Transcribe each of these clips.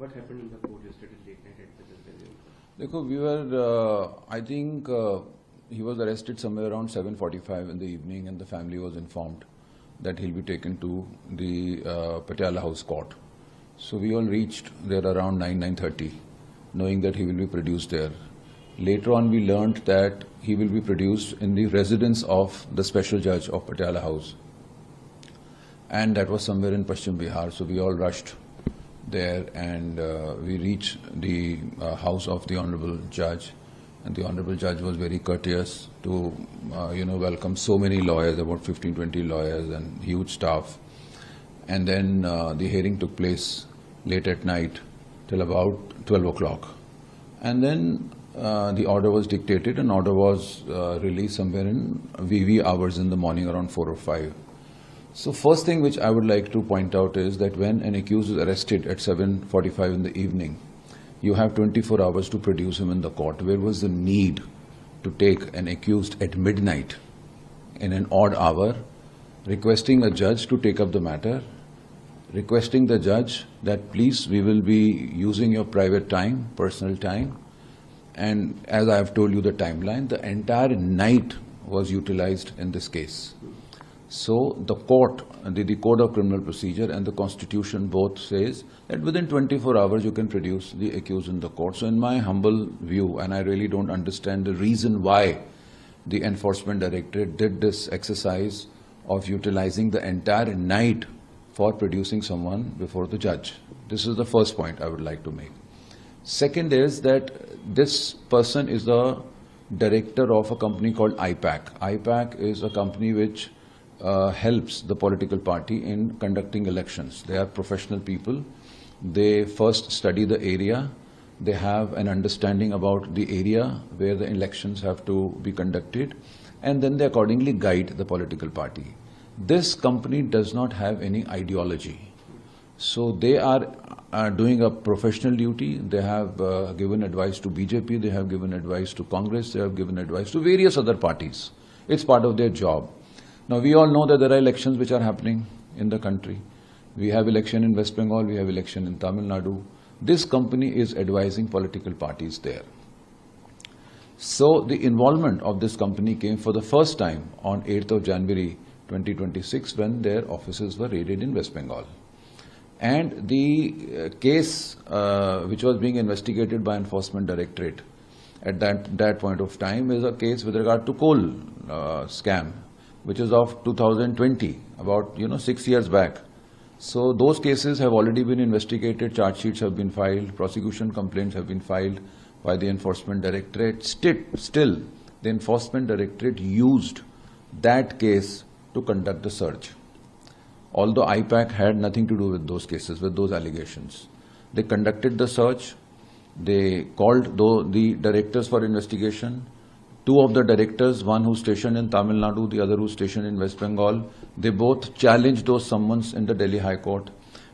What happened in the court yesterday late night at the देखो, we were, I think he was arrested somewhere around 7:45 in the evening, and the family was informed that he'll be taken to the Patiala House Court. So we all reached there around 9:30, knowing that he will be produced there. Later on, we learned that he will be produced in the residence of the special judge of Patiala House, and that was somewhere in Paschim Bihar. So we all rushed there, and we reached the house of the honorable judge, and the honorable judge was very courteous to welcome so many lawyers, about 15-20 lawyers and huge staff. And then the hearing took place late at night till about 12 o'clock, and then the order was dictated, and order was released somewhere in VV hours in the morning around 4 or 5. So first thing which I would like to point out is that when an accused is arrested at 7:45 in the evening, you have 24 hours to produce him in the court. Where was the need to take an accused at midnight in an odd hour, requesting a judge to take up the matter, requesting the judge that please, we will be using your private time, personal time, and as I have told you the timeline, the entire night was utilized in this case. So the court, the Code of Criminal Procedure and the Constitution both says that within 24 hours you can produce the accused in the court. So in my humble view, and I really don't understand the reason why the Enforcement Directorate did this exercise of utilizing the entire night for producing someone before the judge. This is the first point I would like to make. Second is that this person is the director of a company called IPAC. IPAC is a company which helps the political party in conducting elections. They are professional people. They first study the area. They have an understanding about the area where the elections have to be conducted, and then they accordingly guide the political party. This company does not have any ideology. So they are doing a professional duty. They have given advice to BJP, they have given advice to Congress, they have given advice to various other parties. It's part of their job. Now, we all know that there are elections which are happening in the country. We have election in West Bengal, we have election in Tamil Nadu. This company is advising political parties there. So the involvement of this company came for the first time on 8th of January 2026 when their offices were raided in West Bengal. And the case which was being investigated by Enforcement Directorate at that point of time is a case with regard to coal scam, which is of 2020, about 6 years back. So those cases have already been investigated, charge sheets have been filed, prosecution complaints have been filed by the Enforcement Directorate. Still, the Enforcement Directorate used that case to conduct the search. Although IPAC had nothing to do with those cases, with those allegations. They conducted the search, they called the directors for investigation. Two of the directors, one who's stationed in Tamil Nadu, the other who's stationed in West Bengal, they both challenged those summons in the Delhi High Court.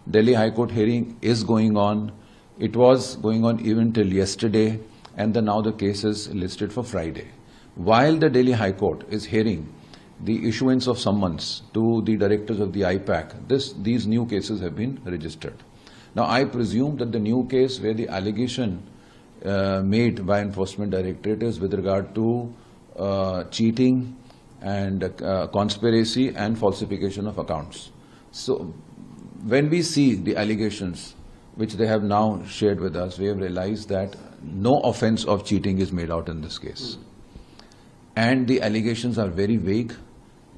Delhi High Court hearing is going on. It was going on even till yesterday, and now the case is listed for Friday. While the Delhi High Court is hearing the issuance of summons to the directors of the IPAC, these new cases have been registered. Now, I presume that the new case where the allegation made by Enforcement Directorate is with regard to cheating and conspiracy and falsification of accounts. So when we see the allegations which they have now shared with us, we have realized that no offense of cheating is made out in this case. And the allegations are very vague.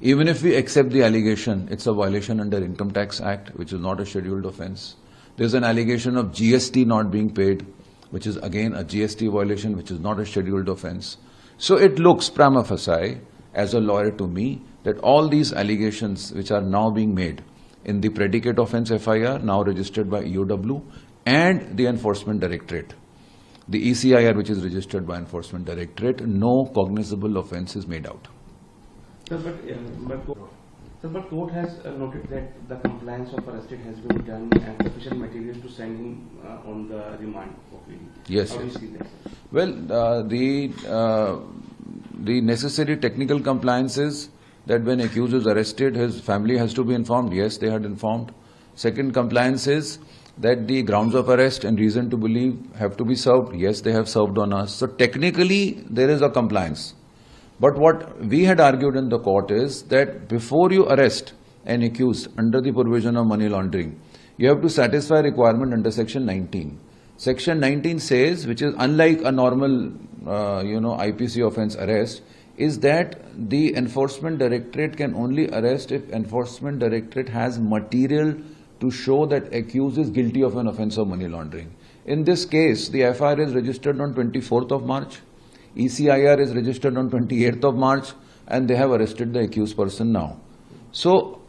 Even if we accept the allegation, it's a violation under Income Tax Act, which is not a scheduled offense. There's an allegation of GST not being paid, which is again a GST violation, which is not a scheduled offense. So it looks prima facie, as a lawyer to me, that all these allegations which are now being made in the predicate offense FIR, now registered by EOW, and the Enforcement Directorate, the ECIR which is registered by Enforcement Directorate, no cognizable offense is made out. But court has noted that the compliance of arrested has been done and sufficient material to send him on the remand. Yes. How do you see that? Well, the necessary technical compliance is that when accused is arrested, his family has to be informed. Yes, they had informed. Second compliance is that the grounds of arrest and reason to believe have to be served. Yes, they have served on us. So technically, there is a compliance. But what we had argued in the court is that before you arrest an accused under the provision of money laundering, you have to satisfy requirement under Section 19. Section 19 says, which is unlike a normal, IPC offence arrest, is that the Enforcement Directorate can only arrest if Enforcement Directorate has material to show that accused is guilty of an offence of money laundering. In this case, the FIR is registered on 24th of March, ECIR is registered on 28th of March, and they have arrested the accused person now. So,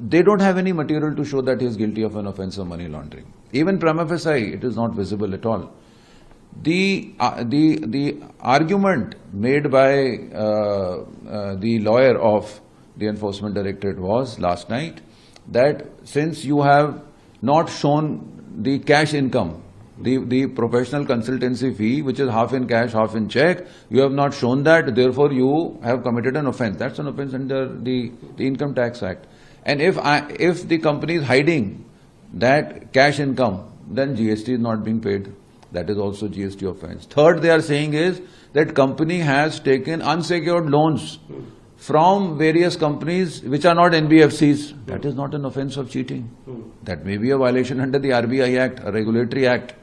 they don't have any material to show that he is guilty of an offence of money laundering. Even prima facie, it is not visible at all. The argument made by the lawyer of the Enforcement Directorate was last night that since you have not shown the cash income, the professional consultancy fee, which is half in cash, half in check, you have not shown that, therefore you have committed an offence. That's an offence under the Income Tax Act. And if the company is hiding that cash income, then GST is not being paid. That is also GST offence. Third, they are saying is that company has taken unsecured loans from various companies which are not NBFCs. That is not an offence of cheating. That may be a violation under the RBI Act, a regulatory act.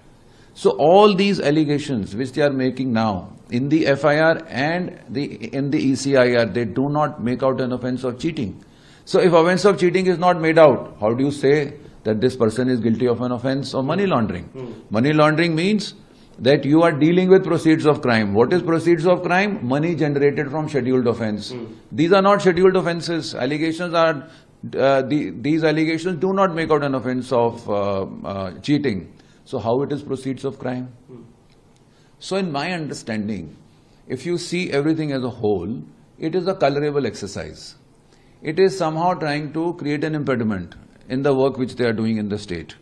So all these allegations which they are making now in the FIR and in the ECIR, they do not make out an offence of cheating. So if offence of cheating is not made out, how do you say that this person is guilty of an offence of money laundering? Money laundering means that you are dealing with proceeds of crime. What is proceeds of crime? Money generated from scheduled offence. These are not scheduled offences. Allegations are, these allegations do not make out an offence of cheating. So how it is proceeds of crime? So in my understanding, if you see everything as a whole, it is a colorable exercise. It is somehow trying to create an impediment in the work which they are doing in the state,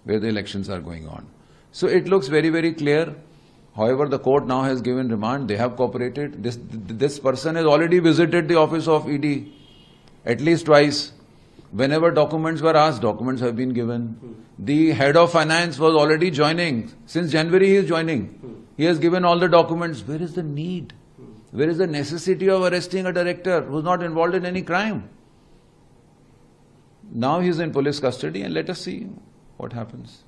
where the elections are going on. So it looks very, very clear. However, the court now has given remand. They have cooperated. This person has already visited the office of ED at least twice. Whenever documents were asked, documents have been given. The head of finance was already joining. Since January he is joining. He has given all the documents. Where is the need? Where is the necessity of arresting a director who is not involved in any crime? Now he is in police custody, and let us see what happens.